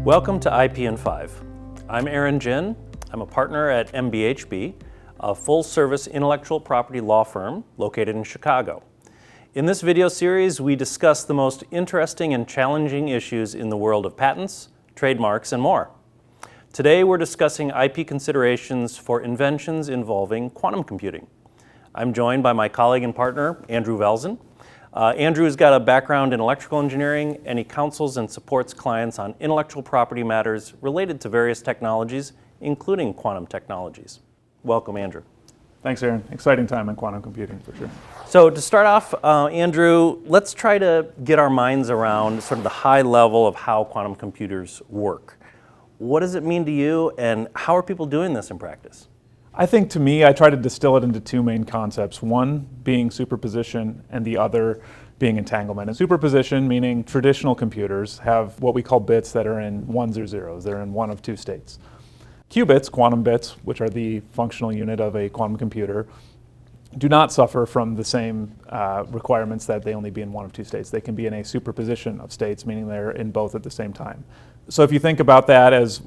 Welcome to IP in 5. I'm Aaron Jin. I'm a partner at MBHB, a full-service intellectual property law firm located in Chicago. In this video series, we discuss the most interesting and challenging issues in the world of patents, trademarks, and more. Today, we're discussing IP considerations for inventions involving quantum computing. I'm joined by my colleague and partner, Andrew Velzen. Andrew's got a background in electrical engineering, and he counsels and supports clients on intellectual property matters related to various technologies, including quantum technologies. Welcome, Andrew. Thanks, Aaron. Exciting time in quantum computing, for sure. So to start off, Andrew, let's try to get our minds around sort of the high level of how quantum computers work. What does it mean to you, and how are people doing this in practice? I think, to me, I try to distill it into two main concepts, one being superposition and the other being entanglement. And superposition, meaning traditional computers have what we call bits that are in ones or zeros. They're in one of two states. Qubits, quantum bits, which are the functional unit of a quantum computer, do not suffer from the same requirements that they only be in one of two states. They can be in a superposition of states, meaning they're in both at the same time. So if you think about that as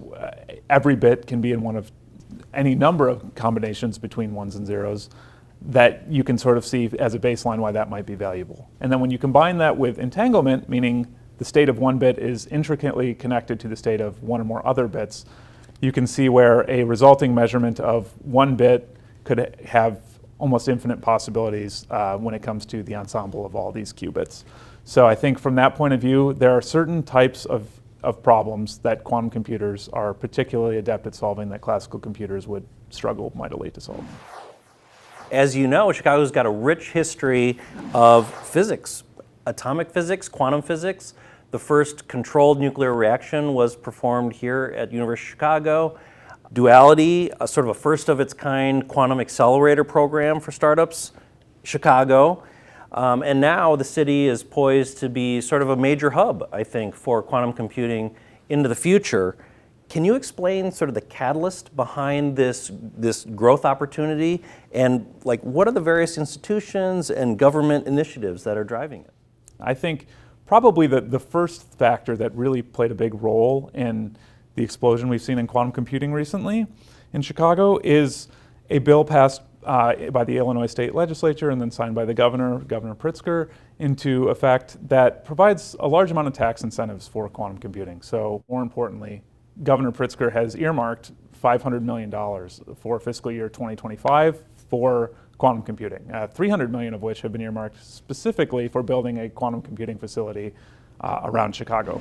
every bit can be in one of any number of combinations between ones and zeros, that you can sort of see as a baseline why that might be valuable. And then when you combine that with entanglement, meaning the state of one bit is intricately connected to the state of one or more other bits, you can see where a resulting measurement of one bit could have almost infinite possibilities when it comes to the ensemble of all these qubits. So I think from that point of view, there are certain types of problems that quantum computers are particularly adept at solving that classical computers would struggle mightily to solve. As you know, Chicago's got a rich history of physics, atomic physics, quantum physics. The first controlled nuclear reaction was performed here at University of Chicago. Duality, a sort of a first of its kind quantum accelerator program for startups, Chicago. And now the city is poised to be sort of a major hub, I think, for quantum computing into the future. Can you explain sort of the catalyst behind this growth opportunity, and what are the various institutions and government initiatives that are driving it? I think probably the first factor that really played a big role in the explosion we've seen in quantum computing recently in Chicago is a bill passed by the Illinois State Legislature and then signed by the Governor Pritzker, into effect that provides a large amount of tax incentives for quantum computing. So more importantly, Governor Pritzker has earmarked $500 million for fiscal year 2025 for quantum computing, $300 million of which have been earmarked specifically for building a quantum computing facility around Chicago.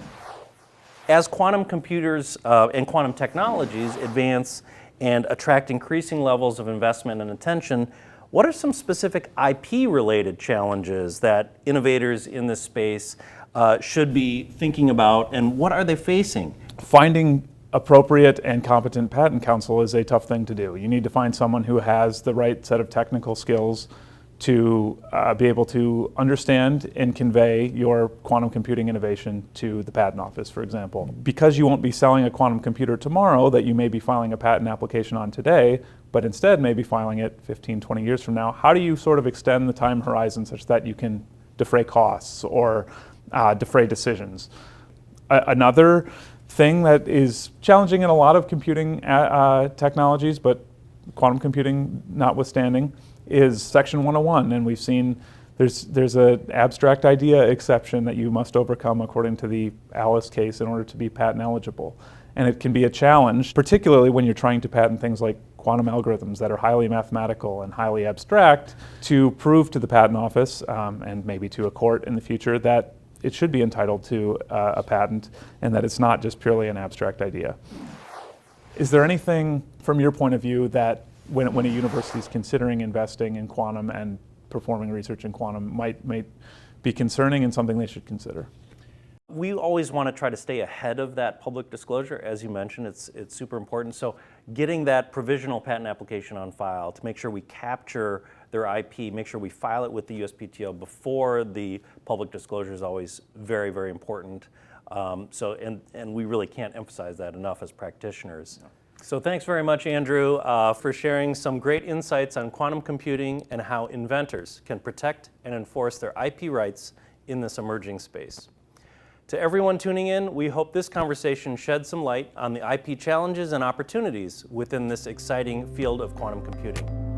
As quantum computers and quantum technologies advance and attract increasing levels of investment and attention, what are some specific IP-related challenges that innovators in this space should be thinking about, and what are they facing? Finding appropriate and competent patent counsel is a tough thing to do. You need to find someone who has the right set of technical skills to be able to understand and convey your quantum computing innovation to the patent office, for example. Because you won't be selling a quantum computer tomorrow that you may be filing a patent application on today, but instead may be filing it 15, 20 years from now, how do you sort of extend the time horizon such that you can defray costs or defray decisions? Another thing that is challenging in a lot of computing technologies, but quantum computing notwithstanding, is Section 101, and we've seen there's an abstract idea exception that you must overcome according to the Alice case in order to be patent eligible. And it can be a challenge, particularly when you're trying to patent things like quantum algorithms that are highly mathematical and highly abstract, to prove to the patent office and maybe to a court in the future that it should be entitled to a patent and that it's not just purely an abstract idea. Is there anything from your point of view that when a university is considering investing in quantum and performing research in quantum might be concerning and something they should consider? We always want to try to stay ahead of that public disclosure. As you mentioned, it's super important. So getting that provisional patent application on file to make sure we capture their IP, make sure we file it with the USPTO before the public disclosure is always very, very important. And we really can't emphasize that enough as practitioners. No. So thanks very much, Andrew, for sharing some great insights on quantum computing and how inventors can protect and enforce their IP rights in this emerging space. To everyone tuning in, we hope this conversation shed some light on the IP challenges and opportunities within this exciting field of quantum computing.